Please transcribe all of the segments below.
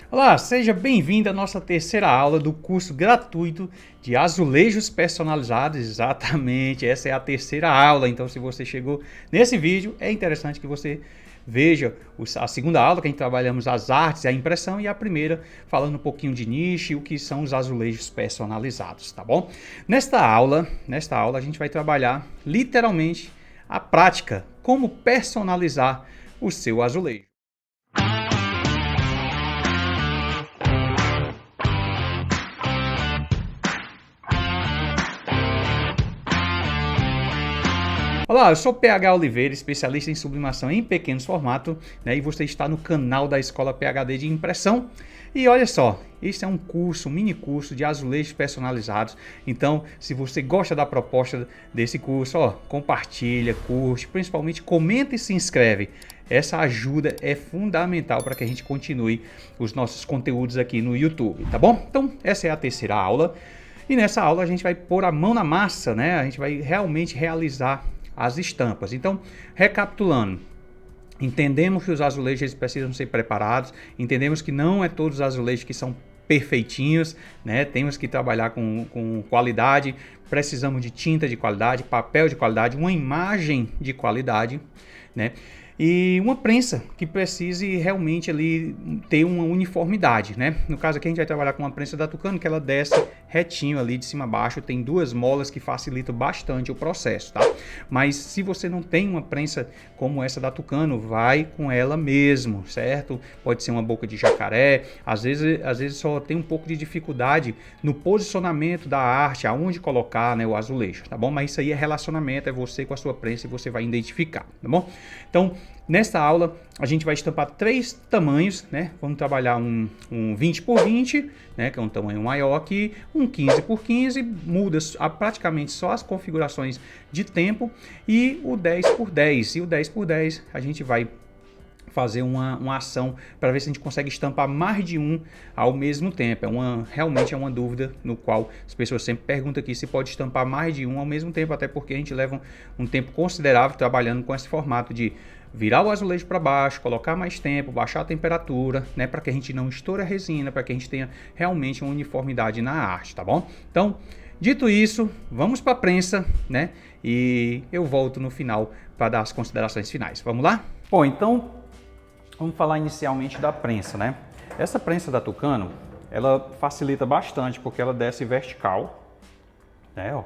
Olá, seja bem-vindo à nossa terceira aula do curso gratuito de azulejos personalizados. Exatamente, essa é a terceira aula. Então, se você chegou nesse vídeo, é interessante que você veja a segunda aula, que a gente trabalhamos as artes e a impressão, e a primeira falando um pouquinho de nicho e o que são os azulejos personalizados, tá bom? Nesta aula a gente vai trabalhar literalmente a prática, como personalizar o seu azulejo. Olá, eu sou PH Oliveira, especialista em sublimação em pequenos formatos, né? E você está no canal da Escola PhD de Impressão. E olha só, este é um curso, um mini curso de azulejos personalizados. Então, se você gosta da proposta desse curso, ó, compartilha, curte, principalmente comenta e se inscreve. Essa ajuda é fundamental para que a gente continue os nossos conteúdos aqui no YouTube, tá bom? Então, essa é a terceira aula. E nessa aula a gente vai pôr a mão na massa, né? A gente vai realmente realizar as estampas. Então, recapitulando, entendemos que os azulejos eles precisam ser preparados, entendemos que não é todos os azulejos que são perfeitinhos, né? Temos que trabalhar com qualidade, precisamos de tinta de qualidade, papel de qualidade, uma imagem de qualidade, né? E uma prensa que precise realmente ali ter uma uniformidade, né? No caso aqui a gente vai trabalhar com uma prensa da Tucano que ela desce retinho ali de cima a baixo, tem duas molas que facilitam bastante o processo, tá? Mas se você não tem uma prensa como essa da Tucano, vai com ela mesmo, certo? Pode ser uma boca de jacaré, às vezes só tem um pouco de dificuldade no posicionamento da arte, aonde colocar, né, o azulejo, tá bom? Mas isso aí é relacionamento, é você com a sua prensa e você vai identificar, tá bom? Então, nesta aula, a gente vai estampar três tamanhos, né? Vamos trabalhar um 20 por 20, né? Que é um tamanho maior aqui, um 15 por 15, muda praticamente só as configurações de tempo, e o 10 por 10. E o 10 por 10 a gente vai fazer uma ação para ver se a gente consegue estampar mais de um ao mesmo tempo. Realmente é uma dúvida no qual as pessoas sempre perguntam aqui se pode estampar mais de um ao mesmo tempo, até porque a gente leva um tempo considerável trabalhando com esse formato de virar o azulejo para baixo, colocar mais tempo, baixar a temperatura, né, para que a gente não estoure a resina, para que a gente tenha realmente uma uniformidade na arte, tá bom? Então, dito isso, vamos para a prensa, né? E eu volto no final para dar as considerações finais. Vamos lá? Bom, então vamos falar inicialmente da prensa, né? Essa prensa da Tucano, ela facilita bastante porque ela desce vertical, né? Ó,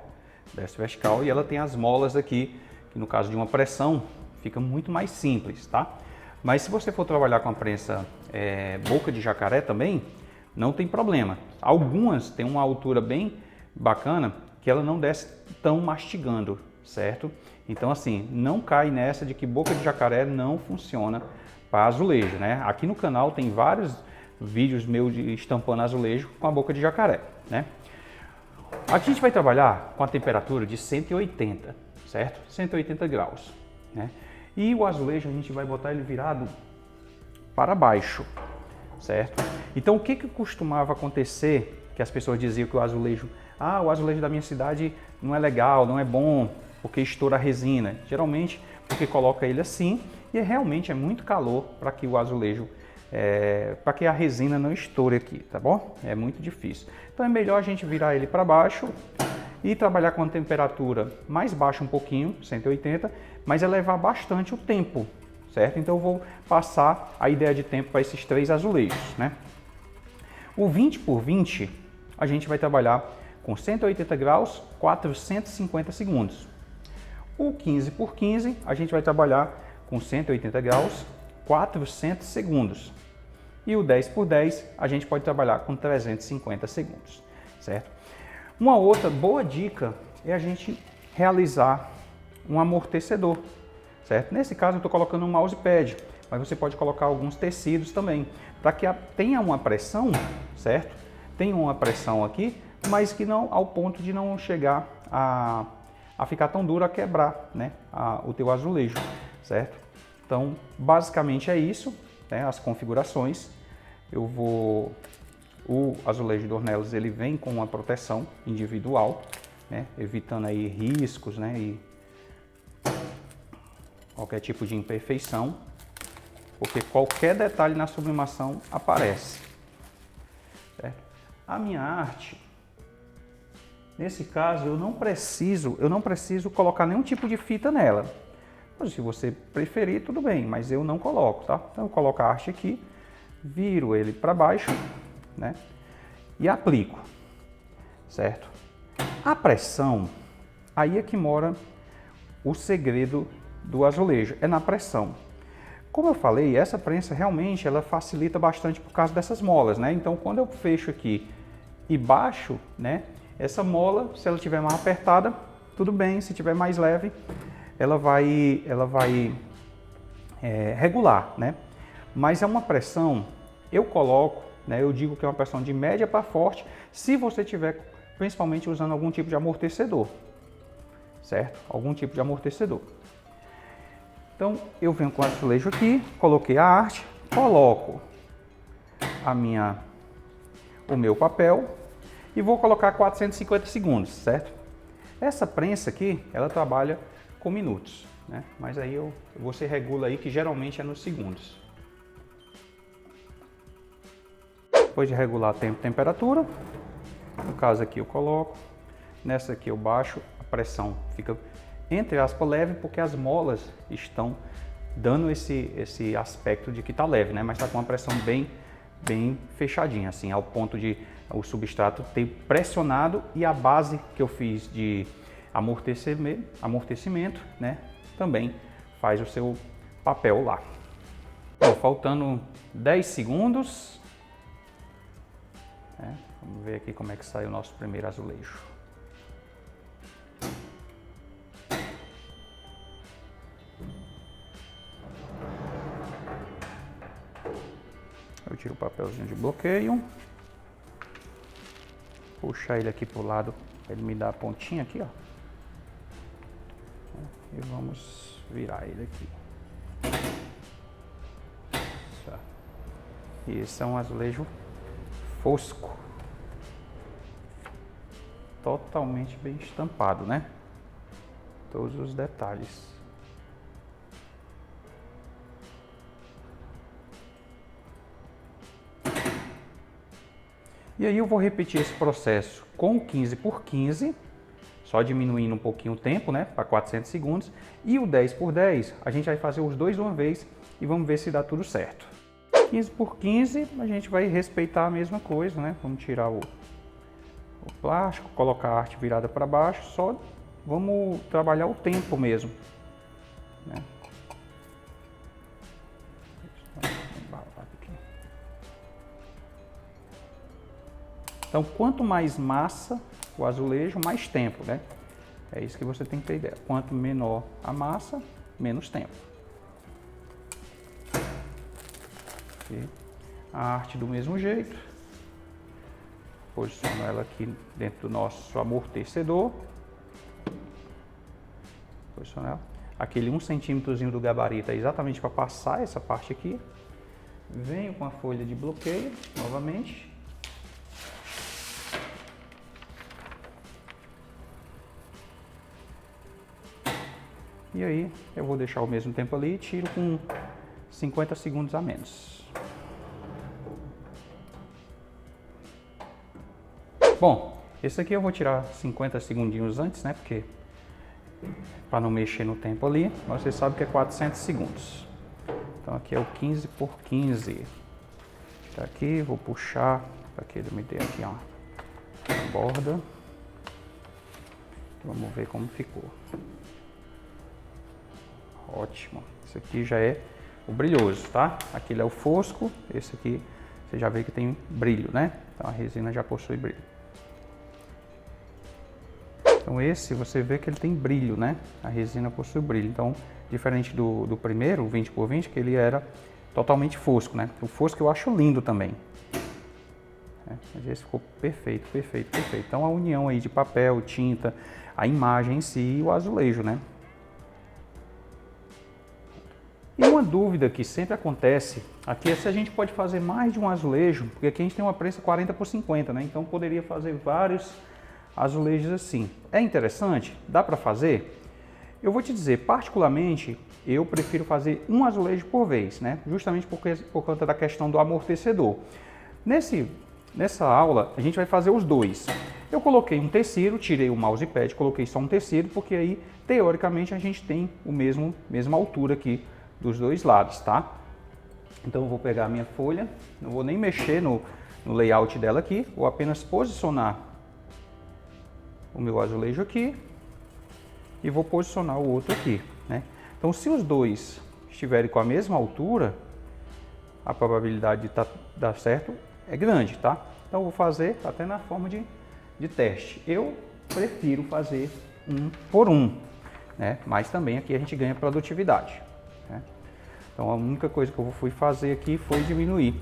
desce vertical e ela tem as molas aqui, que no caso de uma pressão fica muito mais simples, tá? Mas se você for trabalhar com a prensa boca de jacaré também, não tem problema. Algumas têm uma altura bem bacana que ela não desce tão mastigando, certo? Então assim, não cai nessa de que boca de jacaré não funciona para azulejo, né? Aqui no canal tem vários vídeos meus de estampando azulejo com a boca de jacaré, né? Aqui a gente vai trabalhar com a temperatura de 180, certo? 180 graus, né? E o azulejo a gente vai botar ele virado para baixo, certo? Então o que costumava acontecer, que as pessoas diziam que o azulejo da minha cidade não é legal, não é bom, porque estoura a resina. Geralmente porque coloca ele assim e realmente é muito calor para que o azulejo, para que a resina não estoure aqui, tá bom? É muito difícil. Então é melhor a gente virar ele para baixo e trabalhar com a temperatura mais baixa um pouquinho, 180, mas elevar bastante o tempo, certo? Então eu vou passar a ideia de tempo para esses três azulejos, né? O 20 por 20 a gente vai trabalhar com 180 graus, 450 segundos. O 15 por 15 a gente vai trabalhar com 180 graus, 400 segundos. E o 10 por 10 a gente pode trabalhar com 350 segundos, certo? Uma outra boa dica é a gente realizar um amortecedor, certo? Nesse caso eu estou colocando um mousepad, mas você pode colocar alguns tecidos também, para que tenha uma pressão, certo? Tenha uma pressão aqui, mas que não ao ponto de não chegar a ficar tão duro a quebrar, né, o teu azulejo, certo? Então, basicamente é isso, né, as configurações. O azulejo de Ornelas, ele vem com uma proteção individual, né, evitando aí riscos, né, e qualquer tipo de imperfeição, porque qualquer detalhe na sublimação aparece, certo? A minha arte, nesse caso, eu não preciso colocar nenhum tipo de fita nela. Mas se você preferir, tudo bem, mas eu não coloco, tá? Então eu coloco a arte aqui, viro ele para baixo, né? E aplico, certo? A pressão, aí é que mora o segredo do azulejo, é na pressão. Como eu falei, essa prensa realmente ela facilita bastante por causa dessas molas, né? Então quando eu fecho aqui e baixo, né? Essa mola, se ela estiver mais apertada, tudo bem, se estiver mais leve, ela vai regular, né? Mas é uma pressão, eu coloco, né? Eu digo que é uma pressão de média para forte, se você tiver principalmente usando algum tipo de amortecedor, certo? Algum tipo de amortecedor. Então eu venho com o azulejo aqui, coloquei a arte, coloco o meu papel e vou colocar 450 segundos, certo? Essa prensa aqui, ela trabalha com minutos, né? Mas aí você regula aí que geralmente é nos segundos. Depois de regular tempo e temperatura, no caso aqui eu coloco, nessa aqui eu baixo, a pressão fica entre aspas leve porque as molas estão dando esse aspecto de que está leve, né? Mas está com uma pressão bem fechadinha, assim, ao ponto de o substrato ter pressionado e a base que eu fiz de amortecimento, né? Também faz o seu papel lá. Bom, faltando 10 segundos. Vamos ver aqui como é que sai o nosso primeiro azulejo. Eu tiro o papelzinho de bloqueio. Puxar ele aqui pro lado, para ele me dar a pontinha aqui, ó. E vamos virar ele aqui. E esse é um azulejo fosco. Totalmente bem estampado, né? Todos os detalhes. E aí eu vou repetir esse processo com 15 por 15, só diminuindo um pouquinho o tempo, né, para 400 segundos. E o 10 por 10, a gente vai fazer os dois de uma vez e vamos ver se dá tudo certo. 15 por 15, a gente vai respeitar a mesma coisa, né? Vamos tirar o plástico, colocar a arte virada para baixo, só vamos trabalhar o tempo mesmo, né? Então, quanto mais massa o azulejo, mais tempo, né? É isso que você tem que ter ideia. Quanto menor a massa, menos tempo. E a arte do mesmo jeito. Posiciono ela aqui dentro do nosso amortecedor. Posiciono ela. Aquele 1 centímetrozinho do gabarito é exatamente para passar essa parte aqui. Venho com a folha de bloqueio novamente. E aí eu vou deixar o mesmo tempo ali e tiro com 50 segundos a menos. Bom, esse aqui eu vou tirar 50 segundinhos antes, né? Porque para não mexer no tempo ali, mas você sabe que é 400 segundos. Então aqui é o 15 por 15. Tá aqui, vou puxar para que ele me dê aqui ó, a borda. Vamos ver como ficou. Ótimo. Esse aqui já é o brilhoso, tá? Aquele é o fosco, esse aqui você já vê que tem brilho, né? Então a resina já possui brilho. Então esse você vê que ele tem brilho, né? A resina possui brilho. Então, diferente do primeiro, o 20 por 20, que ele era totalmente fosco, né? O fosco eu acho lindo também. Mas esse ficou perfeito, perfeito, perfeito. Então a união aí de papel, tinta, a imagem em si e o azulejo, né? E uma dúvida que sempre acontece aqui é se a gente pode fazer mais de um azulejo, porque aqui a gente tem uma prensa 40 por 50, né? Então poderia fazer vários azulejos assim. É interessante? Dá para fazer? Eu vou te dizer, particularmente, eu prefiro fazer um azulejo por vez, né? Justamente por conta da questão do amortecedor. Nesse nessa aula a gente vai fazer os dois. Eu coloquei um tecido, tirei o mousepad, coloquei só um tecido, porque aí, teoricamente, a gente tem mesma altura aqui dos dois lados, tá? Então eu vou pegar a minha folha, não vou nem mexer no layout dela aqui, vou apenas posicionar o meu azulejo aqui e vou posicionar o outro aqui, né? Então se os dois estiverem com a mesma altura, a probabilidade de dar certo é grande, tá? Então eu vou fazer até na forma de teste. Eu prefiro fazer um por um, né? Mas também aqui a gente ganha produtividade, né? Então a única coisa que eu fui fazer aqui foi diminuir.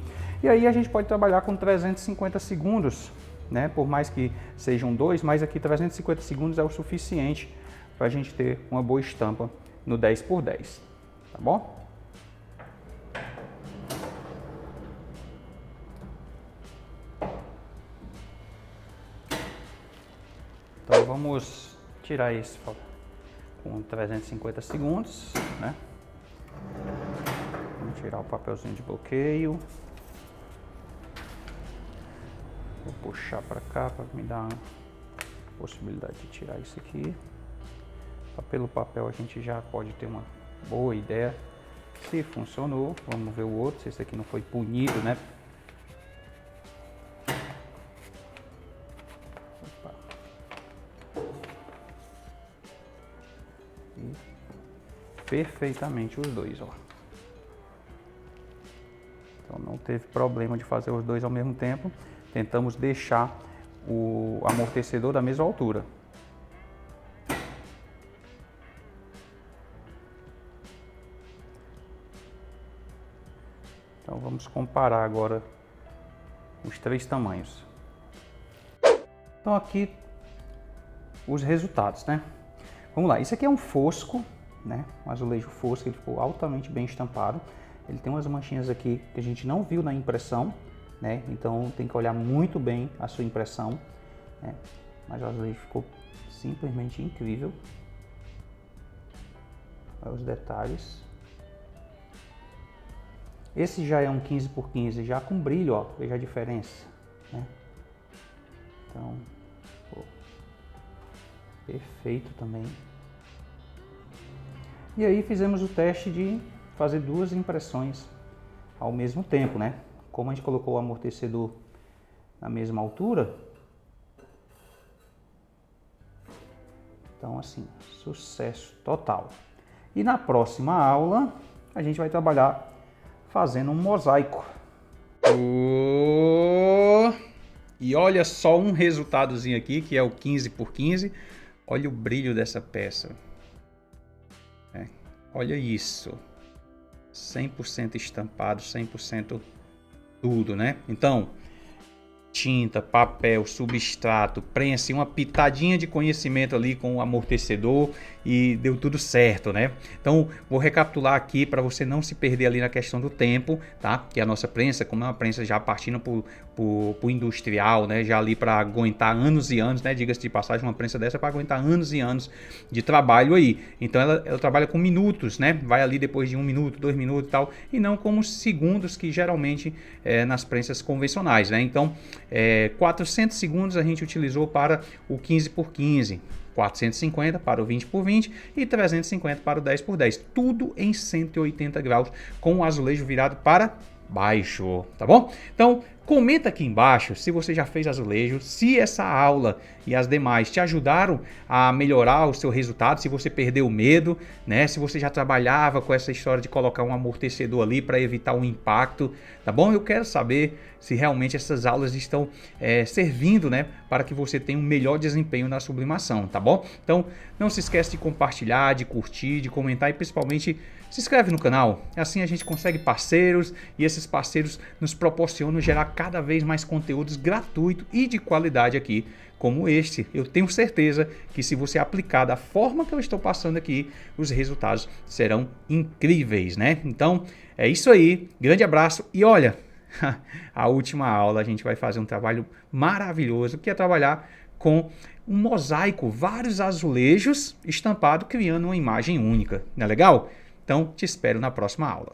E aí a gente pode trabalhar com 350 segundos, né? Por mais que sejam dois, mas aqui 350 segundos é o suficiente para a gente ter uma boa estampa no 10×10, tá bom? Então vamos tirar esse com 350 segundos, né? Vamos tirar o papelzinho de bloqueio. Vou puxar para cá para me dar a possibilidade de tirar isso aqui. Pelo papel a gente já pode ter uma boa ideia se funcionou. Vamos ver o outro, se esse aqui não foi punido, né? Opa. E perfeitamente os dois, ó. Então não teve problema de fazer os dois ao mesmo tempo. Tentamos deixar o amortecedor da mesma altura. Então vamos comparar agora os três tamanhos. Então aqui os resultados, né? Vamos lá, isso aqui é um fosco, né? Um azulejo fosco, ele ficou altamente bem estampado. Ele tem umas manchinhas aqui que a gente não viu na impressão, né? Então tem que olhar muito bem a sua impressão, né? Mas o azulejo ficou simplesmente incrível. Olha os detalhes. Esse já é um 15×15, já com brilho, ó, veja a diferença, né? Então, pô, perfeito também. E aí fizemos o teste de fazer duas impressões ao mesmo tempo, né? Como a gente colocou o amortecedor na mesma altura, então assim, sucesso total. E na próxima aula a gente vai trabalhar fazendo um mosaico. E olha só um resultadozinho aqui, que é o 15×15. Olha o brilho dessa peça. Olha isso. 100% estampado, 100% tudo, né? Então, tinta, papel, substrato, prensa e uma pitadinha de conhecimento ali com o amortecedor e deu tudo certo, né? Então, vou recapitular aqui para você não se perder ali na questão do tempo, tá? Que a nossa prensa, como é uma prensa já partindo pro industrial, né? Já ali para aguentar anos e anos, né? Diga-se de passagem, uma prensa dessa para aguentar anos e anos de trabalho aí. Então, ela trabalha com minutos, né? Vai ali depois de 1 minuto, 2 minutos e tal, e não como segundos que geralmente nas prensas convencionais, né? Então, 400 segundos a gente utilizou para o 15×15, 450 para o 20×20 e 350 para o 10×10, tudo em 180 graus com o azulejo virado para baixo, tá bom? Então comenta aqui embaixo se você já fez azulejo, se essa aula e as demais te ajudaram a melhorar o seu resultado, se você perdeu o medo, né? Se você já trabalhava com essa história de colocar um amortecedor ali para evitar um impacto, tá bom? Eu quero saber se realmente essas aulas estão servindo, né, para que você tenha um melhor desempenho na sublimação, tá bom? Então não se esquece de compartilhar, de curtir, de comentar e principalmente se inscreve no canal, assim a gente consegue parceiros e esses parceiros nos proporcionam gerar cada vez mais conteúdos gratuitos e de qualidade aqui, como este. Eu tenho certeza que se você aplicar da forma que eu estou passando aqui, os resultados serão incríveis, né? Então é isso aí, grande abraço e olha, a última aula a gente vai fazer um trabalho maravilhoso que é trabalhar com um mosaico, vários azulejos estampados criando uma imagem única, não é legal? Então, te espero na próxima aula.